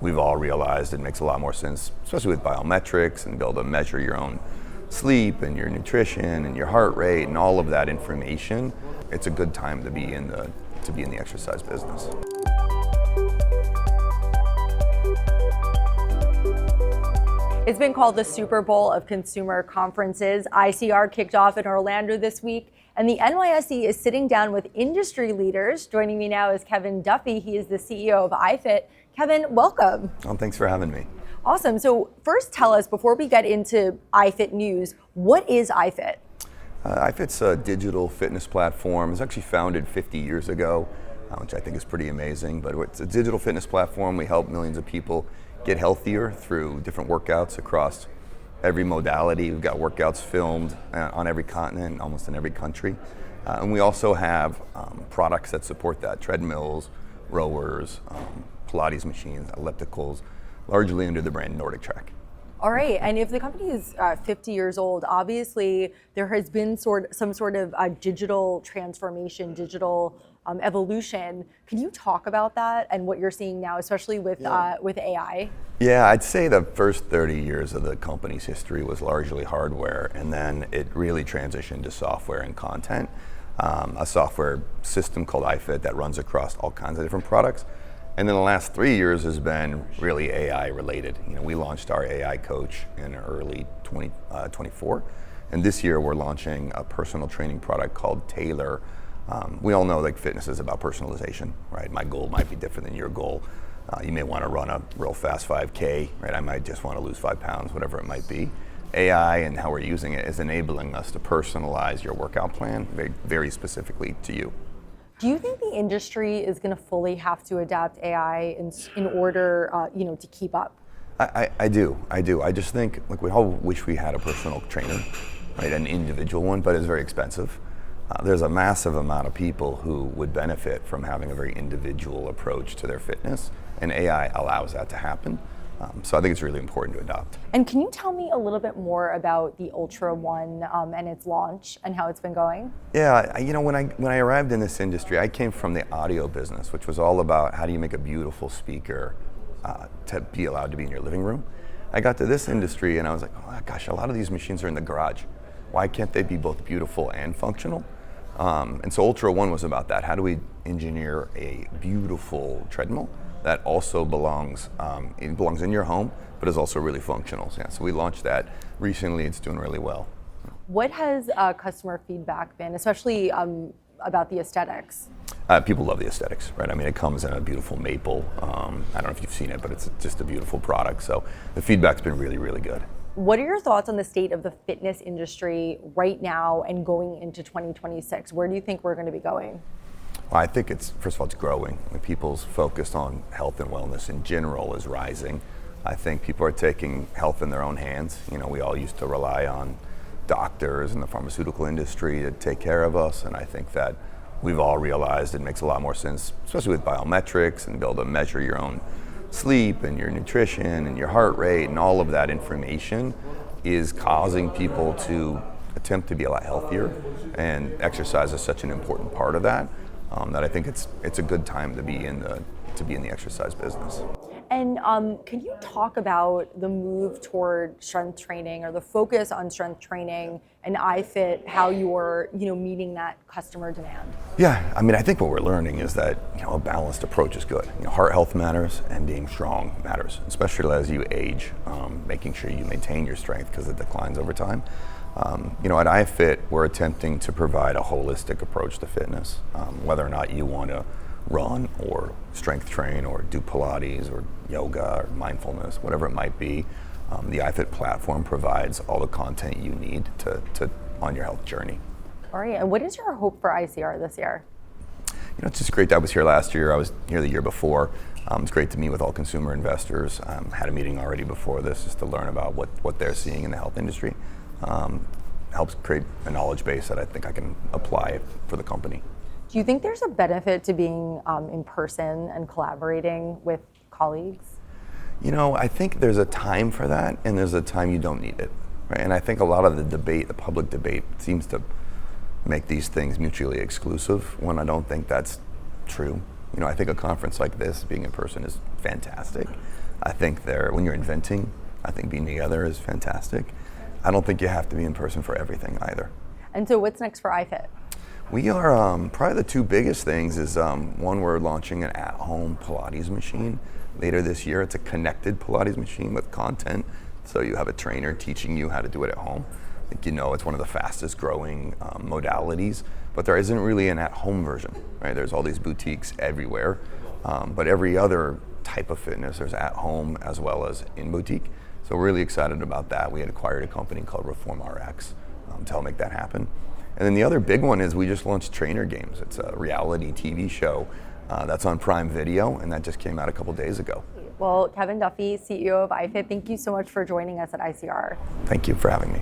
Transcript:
we've all realized it makes a lot more sense, especially with biometrics and be able to measure your own sleep and your nutrition and your heart rate and all of that information. It's a good time to be in the exercise business. It's been called the Super Bowl of consumer conferences. ICR kicked off in Orlando this week, and the NYSE is sitting down with industry leaders. Joining me now is Kevin Duffy. He is the CEO of iFit. Kevin, welcome. Well, thanks for having me. Awesome. So first tell us, before we get into iFit news, what is iFit? iFit's a digital fitness platform. It was actually founded 50 years ago, which I think is pretty amazing. But it's a digital fitness platform. We help millions of people get healthier through different workouts across every modality. We've got workouts filmed on every continent, almost in every country. And we also have products that support that: treadmills, rowers, Pilates machines, ellipticals, largely under the brand Nordic Track. All right, and if the company is 50 years old, obviously there has been some sort of digital transformation, digital evolution. Can you talk about that and what you're seeing now, especially with AI? Yeah, I'd say the first 30 years of the company's history was largely hardware, and then it really transitioned to software and content. A software system called iFit that runs across all kinds of different products. And then the last 3 years has been really AI related. We launched our AI coach in early 2024. And this year we're launching a personal training product called Taylor. We all know fitness is about personalization, right? My goal might be different than your goal. You may want to run a real fast 5K, right? I might just want to lose 5 pounds, whatever it might be. AI and how we're using it is enabling us to personalize your workout plan very, very specifically to you. Do you think the industry is going to fully have to adapt AI in order, to keep up? I do. I just think, we all wish we had a personal trainer, right? An individual one, but it's very expensive. There's a massive amount of people who would benefit from having a very individual approach to their fitness, and AI allows that to happen. So I think it's really important to adopt. And can you tell me a little bit more about the Ultra One and its launch and how it's been going? Yeah, when I arrived in this industry, I came from the audio business, which was all about how do you make a beautiful speaker to be allowed to be in your living room. I got to this industry and I was like, oh gosh, a lot of these machines are in the garage. Why can't they be both beautiful and functional? And so Ultra One was about that. How do we engineer a beautiful treadmill that also belongs in your home, but is also really functional? So we launched that recently. It's doing really well. What has customer feedback been, especially about the aesthetics? People love the aesthetics, right? I mean, it comes in a beautiful maple. I don't know if you've seen it, but it's just a beautiful product. So the feedback's been really, really good. What are your thoughts on the state of the fitness industry right now and going into 2026? Where do you think we're going to be going? Well, I think first of all, it's growing. People's focus on health and wellness in general is rising. I think people are taking health in their own hands. We all used to rely on doctors and the pharmaceutical industry to take care of us, and I think that we've all realized it makes a lot more sense, especially with biometrics and be able to measure your own sleep and your nutrition and your heart rate, and all of that information is causing people to attempt to be a lot healthier, and exercise is such an important part of that. That I think it's a good time to be in the exercise business. And can you talk about the move toward strength training or the focus on strength training and iFit, how you're meeting that customer demand? Yeah, I mean, I think what we're learning is that a balanced approach is good. Heart health matters and being strong matters, especially as you age. Making sure you maintain your strength because it declines over time. At iFit, we're attempting to provide a holistic approach to fitness, whether or not you want to run or strength train or do Pilates or yoga or mindfulness, whatever it might be. The iFit platform provides all the content you need to on your health journey. All right, and what is your hope for ICR this year? It's just great. I was here last year. I was here the year before. It's great to meet with all consumer investors. Had a meeting already before this just to learn about what they're seeing in the health industry. Helps create a knowledge base that I think I can apply for the company. Do you think there's a benefit to being in person and collaborating with colleagues? I think there's a time for that, and there's a time you don't need it, right? And I think a lot of the public debate, seems to make these things mutually exclusive, when I don't think that's true. I think a conference like this, being in person, is fantastic. I think when you're inventing, I think being together is fantastic. I don't think you have to be in person for everything either. And so what's next for iFit? We are probably the two biggest things is one, we're launching an at-home Pilates machine later this year. It's a connected Pilates machine with content, so you have a trainer teaching you how to do it at home. I think it's one of the fastest growing modalities, but there isn't really an at-home version, right? There's all these boutiques everywhere, but every other type of fitness, there's at-home as well as in boutique. So we're really excited about that. We had acquired a company called Reform RX to help make that happen. And then the other big one is we just launched Trainer Games. It's a reality TV show that's on Prime Video, and that just came out a couple days ago. Well, Kevin Duffy, CEO of iFit, thank you so much for joining us at ICR. Thank you for having me.